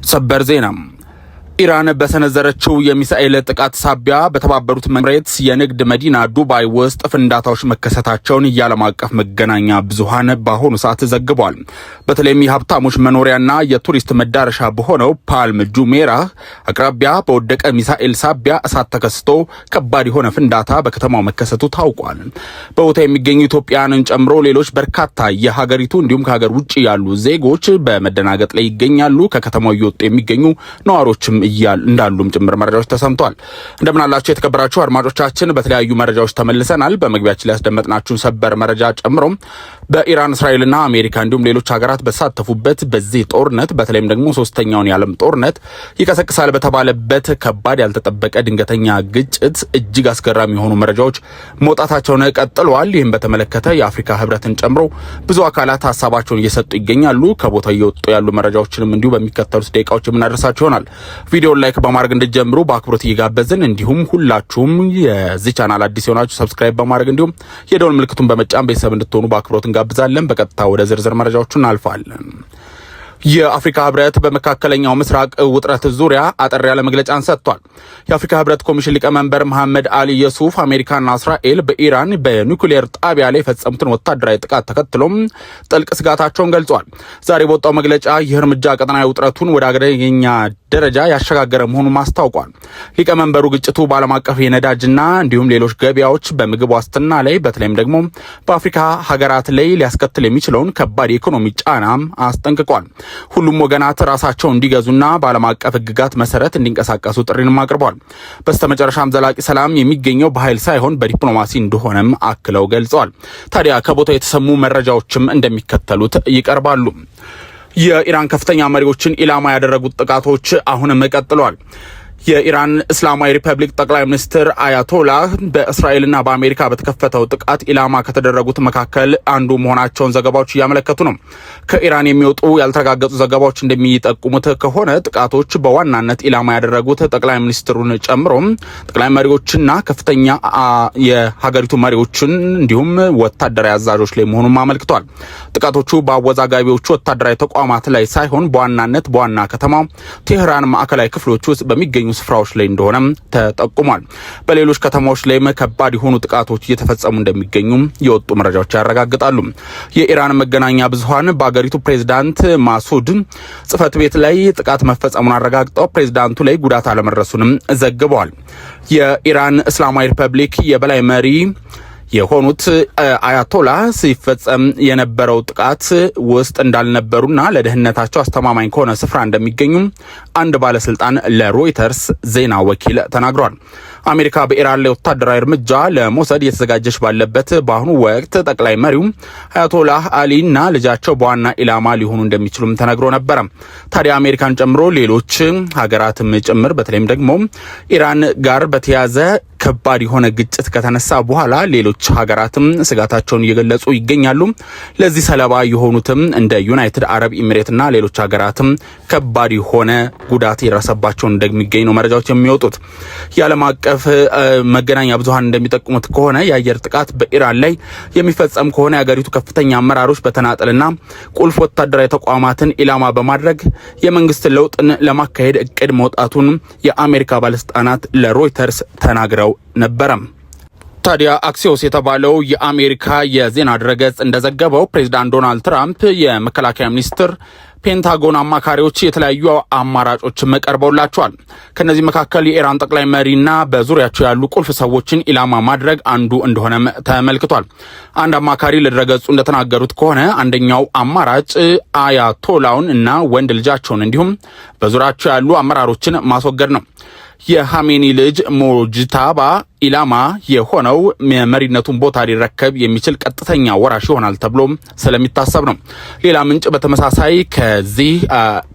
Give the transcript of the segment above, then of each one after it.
ሰበር ዜና ኢራን በሰነዘረችው የሚሳኤል ጥቃት ሳቢያ በተባበሩት ኤሚሬትስ የንግድ መዲና ዱባይ ውስጥ ፍንዳታዎች መከሰታቸውን የዓለም አቀፍ መገናኛ ብዙሃን በአሁኑ ሰዓት ዘግቧል። በተለይም የሀብታሞች መኖሪያና የቱሪስት መዳረሻ በሆነው ፓልም ጁሜራህ አቅራቢያ በወደቀ ሚሳኤል ሳቢያ እሳት ተከስቶ ከባድ የሆነ ፍንዳታ በከተማው መከሰቱ ታውቋል። በቦታ የሚገኙ ኢትዮጵያውያንን ጨምሮ ሌሎች በርካታ የሀገሪቱ እንዲሁም ከሀገር ውጭ ያሉ ዜጎች በመደናገጥ ላይ ይገኛሉ። ከከተማው እየወጡ የሚገኙ ነዋሪዎችም እንዳሉም ጭምር መረጃዎች ተሰምቷል። እንደምን አላችሁ የተከበራችሁ አድማጮቻችን፣ በተለያዩ መረጃዎች ተመልሰናል። በመግቢያችን ላይ ያስደመጥናችሁን ሰበር መረጃ ጨምሮ በኢራን እስራኤልና አሜሪካ እንዲሁም ሌሎች ሀገራት በተሳተፉበት በዚህ ጦርነት በተለይም ደግሞ ሶስተኛውን የዓለም ጦርነት ይቀሰቅሳል በተባለበት ከባድ ያልተጠበቀ ድንገተኛ ግጭት እጅግ አስገራሚ የሆኑ መረጃዎች መውጣታቸውን ቀጥለዋል። ይህም በተመለከተ የአፍሪካ ህብረትን ጨምሮ ብዙ አካላት ሀሳባቸውን እየሰጡ ይገኛሉ። ከቦታው እየወጡ ያሉ መረጃዎችንም እንዲሁ በሚከተሉት ደቂቃዎች የምናደርሳችሁ ይሆናል። ቪዲዮን ላይክ በማድረግ እንድትጀምሩ በአክብሮት እየጋበዝን እንዲሁም ሁላችሁም የዚህ ቻናል አዲስ የሆናችሁ ሰብስክራይብ በማድረግ እንዲሁም የደወል ምልክቱን በመጫን ቤተሰብ እንድትሆኑ በአክብሮት እንጋብዛለን። በቀጥታ ወደ ዝርዝር መረጃዎቹ እናልፋለን። የአፍሪካ ህብረት በመካከለኛው ምስራቅ ውጥረት ዙሪያ አጠር ያለ መግለጫን ሰጥቷል። የአፍሪካ ህብረት ኮሚሽን ሊቀመንበር መሐመድ አሊ የሱፍ አሜሪካና እስራኤል በኢራን በኒውክሌር ጣቢያ ላይ የፈጸሙትን ወታደራዊ ጥቃት ተከትሎም ጥልቅ ስጋታቸውን ገልጿል። ዛሬ በወጣው መግለጫ ይህ እርምጃ ቀጠናዊ ውጥረቱን ወደ አደገኛ ደረጃ ያሸጋገረ መሆኑን አስታውቋል። ሊቀመንበሩ ግጭቱ በዓለም አቀፍ የነዳጅና እንዲሁም ሌሎች ገበያዎች በምግብ ዋስትና ላይ በተለይም ደግሞ በአፍሪካ ሀገራት ላይ ሊያስከትል የሚችለውን ከባድ የኢኮኖሚ ጫናም አስጠንቅቋል። ሁሉም ወገናት ራሳቸው እንዲገዙና በዓለም አቀፍ ህግጋት መሰረት እንዲንቀሳቀሱ ጥሪንም አቅርቧል። በስተመጨረሻም ዘላቂ ሰላም የሚገኘው በኃይል ሳይሆን በዲፕሎማሲ እንደሆነም አክለው ገልጸዋል። ታዲያ ከቦታው የተሰሙ መረጃዎችም እንደሚከተሉት ይቀርባሉ። የኢራን ከፍተኛ መሪዎችን ኢላማ ያደረጉት ጥቃቶች አሁንም ቀጥለዋል። የኢራን እስላማዊ ሪፐብሊክ ጠቅላይ ሚኒስትር አያቶላህ በእስራኤልና በአሜሪካ በተከፈተው ጥቃት ኢላማ ከተደረጉት መካከል አንዱ መሆናቸውን ዘገባዎች እያመለከቱ ነው። ከኢራን የሚወጡ ያልተረጋገጡ ዘገባዎች እንደሚጠቁሙት ከሆነ ጥቃቶች በዋናነት ኢላማ ያደረጉት ጠቅላይ ሚኒስትሩን ጨምሮ ጠቅላይ መሪዎችና ከፍተኛ የሀገሪቱ መሪዎችን እንዲሁም ወታደራዊ አዛዦች ላይ መሆኑን አመልክቷል። ጥቃቶቹ በአወዛጋቢዎቹ ወታደራዊ ተቋማት ላይ ሳይሆን በዋናነት በዋና ከተማ ቴህራን ማዕከላዊ ክፍሎች ውስጥ በሚገኙ ስፍራዎች ላይ እንደሆነም ተጠቁሟል። በሌሎች ከተማዎች ላይም ከባድ የሆኑ ጥቃቶች እየተፈጸሙ እንደሚገኙ የወጡ መረጃዎች ያረጋግጣሉ። የኢራን መገናኛ ብዙሃን በአገሪቱ ፕሬዝዳንት ማሱድ ጽህፈት ቤት ላይ ጥቃት መፈጸሙን አረጋግጠው ፕሬዝዳንቱ ላይ ጉዳት አለመድረሱንም ዘግበዋል። የኢራን እስላማዊ ሪፐብሊክ የበላይ መሪ የሆኑት አያቶላ ሲፈጸም የነበረው ጥቃት ውስጥ እንዳልነበሩና ለደህንነታቸው አስተማማኝ ከሆነ ስፍራ እንደሚገኙ አንድ ባለስልጣን ለሮይተርስ ዜና ወኪል ተናግሯል። አሜሪካ በኢራን ላይ ወታደራዊ እርምጃ ለመውሰድ እየተዘጋጀች ባለበት በአሁኑ ወቅት ጠቅላይ መሪው አያቶላህ አሊና ልጃቸው በዋና ኢላማ ሊሆኑ እንደሚችሉም ተነግሮ ነበረ። ታዲያ አሜሪካን ጨምሮ ሌሎች ሀገራትም ጭምር በተለይም ደግሞ ኢራን ጋር በተያያዘ ከባድ የሆነ ግጭት ከተነሳ በኋላ ሌሎች ሀገራትም ስጋታቸውን እየገለጹ ይገኛሉ። ለዚህ ሰለባ የሆኑትም እንደ ዩናይትድ አረብ ኤሚሬትና ሌሎች ሀገራትም ከባድ የሆነ ጉዳት የደረሰባቸው እንደሚገኝ ነው መረጃዎች የሚወጡት። የዓለም አቀፍ መገናኛ ብዙሃን እንደሚጠቁሙት ከሆነ የአየር ጥቃት በኢራን ላይ የሚፈጸም ከሆነ የሀገሪቱ ከፍተኛ አመራሮች በተናጠልና ቁልፍ ወታደራዊ ተቋማትን ኢላማ በማድረግ የመንግስት ለውጥን ለማካሄድ እቅድ መውጣቱን የአሜሪካ ባለስልጣናት ለሮይተርስ ተናግረው ነበረ። ታዲያ አክሲዮስ የተባለው የአሜሪካ የዜና ድረገጽ እንደዘገበው ፕሬዝዳንት ዶናልድ ትራምፕ የመከላከያ ሚኒስትር ፔንታጎን አማካሪዎች የተለያዩ አማራጮች ቀርበውላቸዋል። ከነዚህ መካከል የኢራን ጠቅላይ መሪና በዙሪያቸው ያሉ ቁልፍ ሰዎችን ኢላማ ማድረግ አንዱ እንደሆነም ተመልክቷል። አንድ አማካሪ ለድረገጹ እንደተናገሩት ከሆነ አንደኛው አማራጭ አያቶላውን እና ወንድ ልጃቸውን እንዲሁም በዙሪያቸው ያሉ አመራሮችን ማስወገድ ነው። የሃሜኒ ልጅ ሞጅታባ ኢላማ የሆነው መሪነቱን ቦታ ሊረከብ የሚችል ቀጥተኛ ወራሽ ይሆናል ተብሎ ስለሚታሰብ ነው። ሌላ ምንጭ በተመሳሳይ ከዚህ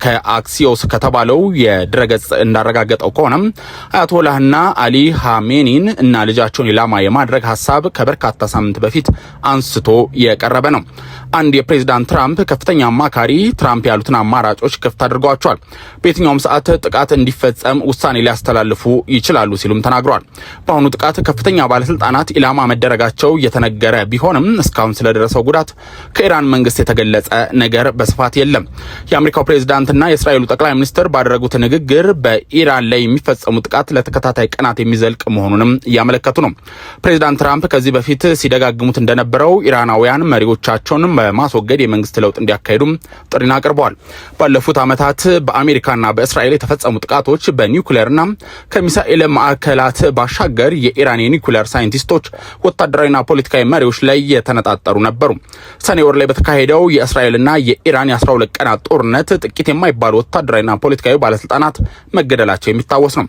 ከአክሲዮስ ከተባለው የድረገጽ እንዳረጋገጠው ከሆነ አያቶላህና አሊ ሃሜኒን እና ልጃቸውን ኢላማ የማድረግ ሀሳብ ከበርካታ ሳምንት በፊት አንስቶ የቀረበ ነው። አንድ የፕሬዝዳንት ትራምፕ ከፍተኛ አማካሪ ትራምፕ ያሉትን አማራጮች ክፍት አድርገዋቸዋል። በየትኛውም ሰዓት ጥቃት እንዲፈጸም ውሳኔ ሊያስተላልፉ ይችላሉ ሲሉም ተናግረዋል። በአሁኑ ጥቃት ከፍተኛ ባለስልጣናት ኢላማ መደረጋቸው የተነገረ ቢሆንም እስካሁን ስለደረሰው ጉዳት ከኢራን መንግስት የተገለጸ ነገር በስፋት የለም። የአሜሪካው ፕሬዝዳንትና የእስራኤሉ ጠቅላይ ሚኒስትር ባደረጉት ንግግር በኢራን ላይ የሚፈጸሙ ጥቃት ለተከታታይ ቀናት የሚዘልቅ መሆኑንም እያመለከቱ ነው። ፕሬዝዳንት ትራምፕ ከዚህ በፊት ሲደጋግሙት እንደነበረው ኢራናውያን መሪዎቻቸውን በማስወገድ የመንግስት ለውጥ እንዲያካሂዱም ጥሪን አቅርበዋል። ባለፉት ዓመታት በአሜሪካና በእስራኤል የተፈጸሙ ጥቃቶች በኒውክሌርና ከሚሳኤል ማዕከላት ባሻገር የኢራን የኒውክሌር ሳይንቲስቶች፣ ወታደራዊና ፖለቲካዊ መሪዎች ላይ የተነጣጠሩ ነበሩ። ሰኔ ወር ላይ በተካሄደው የእስራኤልና የኢራን የ12 ቀናት ጦርነት ጥቂት የማይባሉ ወታደራዊና ፖለቲካዊ ባለስልጣናት መገደላቸው የሚታወስ ነው።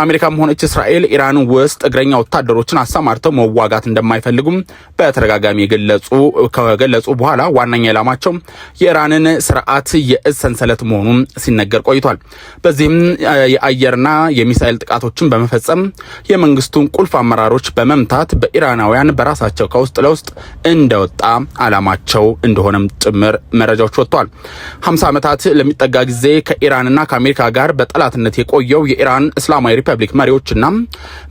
አሜሪካም ሆነች እስራኤል ኢራን ውስጥ እግረኛ ወታደሮችን አሰማርተው መዋጋት እንደማይፈልጉም በተደጋጋሚ ከገለጹ በኋላ ዋነኛ ኢላማቸው የኢራንን ስርዓት የእዝ ሰንሰለት መሆኑን ሲነገር ቆይቷል። በዚህም የአየርና የሚሳኤል ጥቃቶችን በመፈጸም የመንግስቱን ቁልፍ አመራሮች በመምታት በኢራናውያን በራሳቸው ከውስጥ ለውስጥ እንደወጣ አላማቸው እንደሆነም ጭምር መረጃዎች ወጥተዋል። 50 ዓመታት ለሚጠጋ ጊዜ ከኢራንና ከአሜሪካ ጋር በጠላትነት የቆየው የኢራን እስላማዊ ሪፐብሊክ መሪዎችና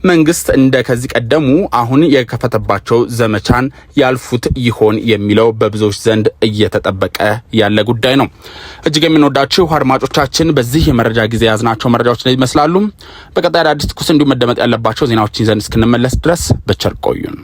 መንግስት እንደ ከዚህ ቀደሙ አሁን የከፈተባቸው ዘመቻን ያልፉት ይሆን የሚለው በብዙዎች ዘንድ እየተጠበቀ ያለ ጉዳይ ነው። እጅግ የምንወዳችሁ አድማጮቻችን በዚህ የመረጃ ጊዜ ያዝናቸው መረጃዎች ላይ ይመስላሉ። በቀጣይ አዲስ ትኩስ እንዲሁ መደመጥ ያለባቸው ዜናዎችን ይዘን እስክንመለስ ድረስ በቸር ቆዩን።